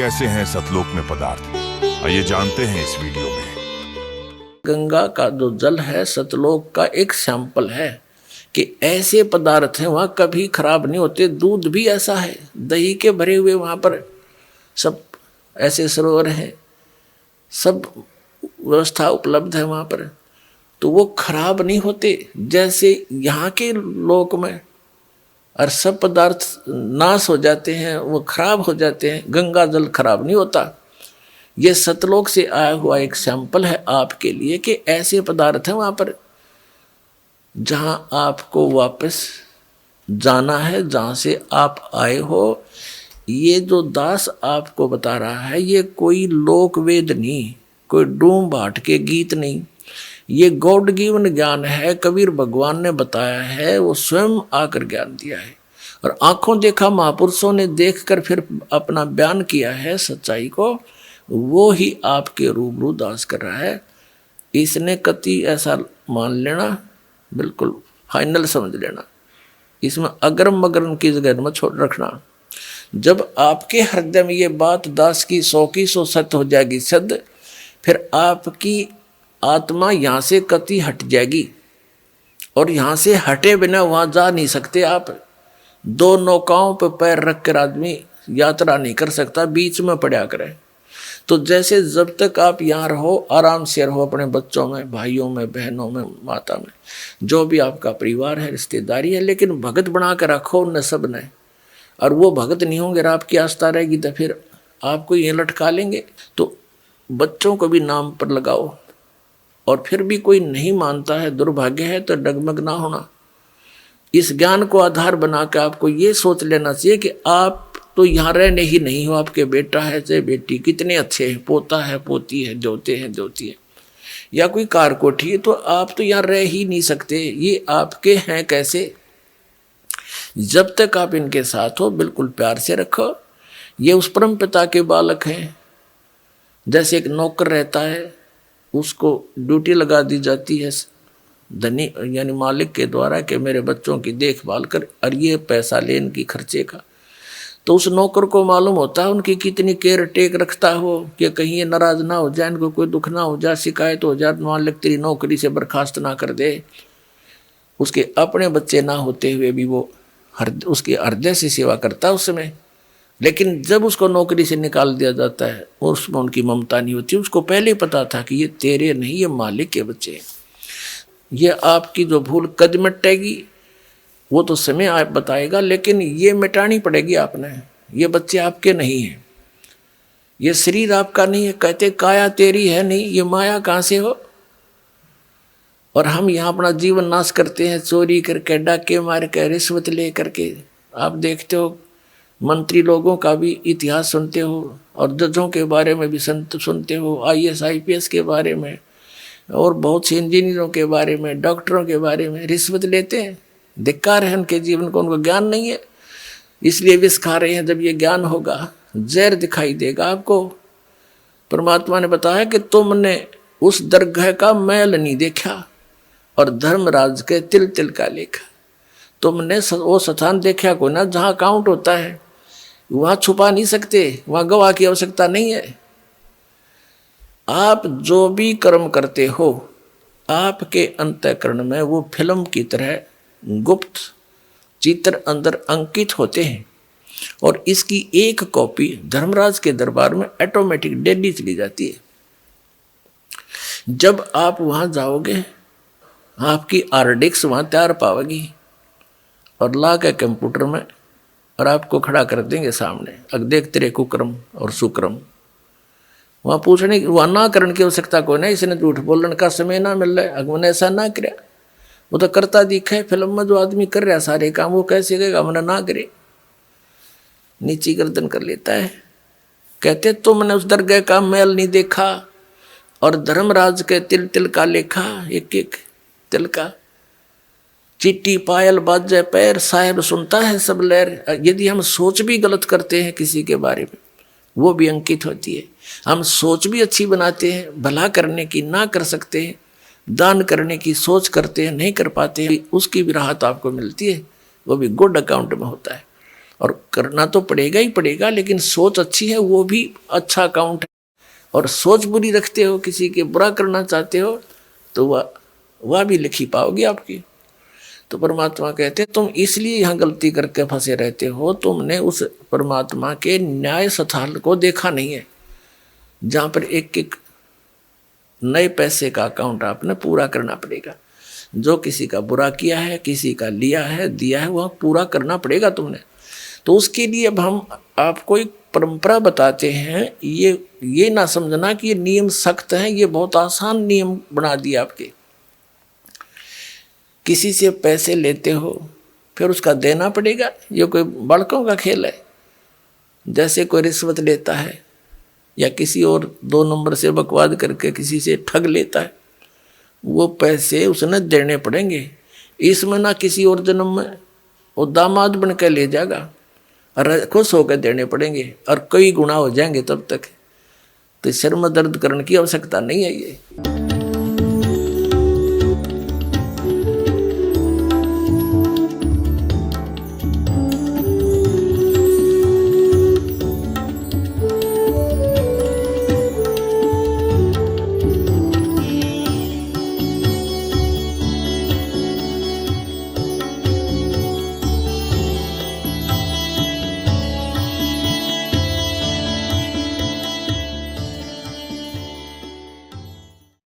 कैसे हैं सतलोक में पदार्थ, आइए जानते हैं इस वीडियो में। गंगा का जो जल है सतलोक का एक सैंपल है कि ऐसे पदार्थ हैं वहां कभी खराब नहीं होते। दूध भी ऐसा है, दही के भरे हुए वहां पर सब ऐसे सरोवर हैं, सब व्यवस्था उपलब्ध है वहां पर, तो वो खराब नहीं होते जैसे यहाँ के लोक में। और सब पदार्थ नाश हो जाते हैं, वो खराब हो जाते हैं। गंगा जल खराब नहीं होता। ये सतलोक से आया हुआ एक सैंपल है आपके लिए कि ऐसे पदार्थ हैं वहां पर जहां आपको वापस जाना है, जहां से आप आए हो। ये जो दास आपको बता रहा है ये कोई लोक वेद नहीं, कोई डूम भाट के गीत नहीं, ये गॉड गिवन ज्ञान है। कबीर भगवान ने बताया है, वो स्वयं आकर ज्ञान दिया है और आंखों देखा महापुरुषों ने देखकर फिर अपना बयान किया है सच्चाई को। वो ही आपके रूबरू दास कर रहा है। इसने कति ऐसा मान लेना, बिल्कुल फाइनल समझ लेना। इसमें अगरम मगरम की जगह में छोड़ रखना। जब आपके हृदय में ये बात दास की 100 सत्य हो जाएगी सिद्ध, फिर आपकी आत्मा यहाँ से कति हट जाएगी और यहाँ से हटे बिना वहाँ जा नहीं सकते आप। दो नौकाओं पर पैर रख कर आदमी यात्रा नहीं कर सकता, बीच में पड़ा करे। तो जैसे जब तक आप यहाँ रहो, आराम से रहो अपने बच्चों में, भाइयों में, बहनों में, माता में, जो भी आपका परिवार है, रिश्तेदारी है, लेकिन भगत बना कर रखो उन सब ने। और वो भगत नहीं होंगे, आपकी आस्था रहेगी तो फिर आपको ये लटका लेंगे। तो बच्चों को भी नाम पर लगाओ। और फिर भी कोई नहीं मानता है, दुर्भाग्य है, तो डगमग ना होना। इस ज्ञान को आधार बना के आपको ये सोच लेना चाहिए कि आप तो यहाँ रहने ही नहीं हो। आपके बेटा है चाहे बेटी, कितने अच्छे हैं, पोता है, पोती है, जोते हैं, जोती है, या कोई कार कोठी है, तो आप तो यहाँ रह ही नहीं सकते। ये आपके हैं कैसे? जब तक आप इनके साथ हो बिल्कुल प्यार से रखो। ये उस परम पिता के बालक हैं। जैसे एक नौकर रहता है, उसको ड्यूटी लगा दी जाती है धनी यानी मालिक के द्वारा कि मेरे बच्चों की देखभाल कर, और ये पैसा ले इनकी खर्चे का। तो उस नौकर को मालूम होता है उनकी कितनी केयर टेक रखता हो कि कहीं ये नाराज ना हो जाए, इनको कोई दुख ना हो जाए, शिकायत हो जाए, मालिक तेरी नौकरी से बर्खास्त ना कर दे। उसके अपने बच्चे ना होते हुए भी वो उसके हृदय से सेवा करता है उस समय। लेकिन जब उसको नौकरी से निकाल दिया जाता है, उसमें उनकी ममता नहीं होती। उसको पहले पता था कि ये तेरे नहीं, ये मालिक के बच्चे हैं। ये आपकी जो भूल कद मिटेगी वो तो समय आप बताएगा, लेकिन ये मिटानी पड़ेगी आपने। ये बच्चे आपके नहीं हैं, ये शरीर आपका नहीं है। कहते काया तेरी है नहीं, ये माया कहाँ से हो? और हम यहाँ अपना जीवन नाश करते हैं, चोरी करके, डाके मार के, रिश्वत ले करके। आप देखते हो मंत्री लोगों का भी इतिहास सुनते हो, और जजों के बारे में भी सुनते हो, IAS IPS के बारे में, और बहुत से इंजीनियरों के बारे में, डॉक्टरों के बारे में रिश्वत लेते हैं। धिक्कार है उनके जीवन को, उनको ज्ञान नहीं है, इसलिए विष खा रहे हैं। जब ये ज्ञान होगा, जहर दिखाई देगा आपको। परमात्मा ने बताया कि तुमने उस दरगाह का मैल नहीं देखा और धर्मराज के तिल तिल का लेखा। तुमने वो स्थान देखा को ना जहाँ काउंट होता है, वहाँ छुपा नहीं सकते, वहाँ गवाह की आवश्यकता नहीं है। आप जो भी कर्म करते हो, आपके अंतःकरण में वो फिल्म की तरह गुप्त चित्र अंदर अंकित होते हैं, और इसकी एक कॉपी धर्मराज के दरबार में ऑटोमेटिक डेली चली जाती है। जब आप वहां जाओगे, आपकी RDX वहां तैयार पाओगी और ला के कंप्यूटर में, और आपको खड़ा कर देंगे सामने, अब देख तेरे कुक्रम और सुक्रम। वहाँ पूछने की, वहाँ ना करने की आवश्यकता कोई नहीं। इसने झूठ बोलने का समय ना मिल रहा है, अगमने ऐसा ना करे, वो तो करता दिखा है। फिल्म में जो आदमी कर रहा है सारे काम, वो कैसे करेगा हमने ना करे? नीची गर्दन कर लेता है। कहते तुमने उस दरगाह का मैल नहीं देखा और धर्मराज के तिल तिल का लेखा, एक एक तिल का। चिट्टी पायल बाजे पैर, साहेब सुनता है सब लहर। यदि हम सोच भी गलत करते हैं किसी के बारे में, वो भी अंकित होती है। हम सोच भी अच्छी बनाते हैं, भला करने की ना कर सकते हैं, दान करने की सोच करते हैं, नहीं कर पाते हैं, उसकी भी राहत आपको मिलती है, वो भी गुड अकाउंट में होता है। और करना तो पड़ेगा ही पड़ेगा, लेकिन सोच अच्छी है वो भी अच्छा अकाउंट है। और सोच बुरी रखते हो, किसी के बुरा करना चाहते हो, तो वह भी लिखी पाओगे आपकी। तो परमात्मा कहते तुम इसलिए यहाँ गलती करके फंसे रहते हो, तुमने उस परमात्मा के न्याय स्थल को देखा नहीं है, जहाँ पर एक एक नए पैसे का अकाउंट आपने पूरा करना पड़ेगा। जो किसी का बुरा किया है, किसी का लिया है, दिया है, वह पूरा करना पड़ेगा तुमने। तो उसके लिए अब हम आपको एक परंपरा बताते हैं। ये ना समझना कि ये नियम सख्त हैं, ये बहुत आसान नियम बना दिए आपके। किसी से पैसे लेते हो फिर उसका देना पड़ेगा, ये कोई बालकों का खेल है। जैसे कोई रिश्वत लेता है या किसी और 2 नंबर से बकवाद करके किसी से ठग लेता है, वो पैसे उसने देने पड़ेंगे। इसमें ना किसी और जन्म में वो दामाद बन के ले जाएगा और खुश होकर देने पड़ेंगे और कई गुना हो जाएंगे तब तक। तो सिर में दर्द करने की आवश्यकता नहीं है ये।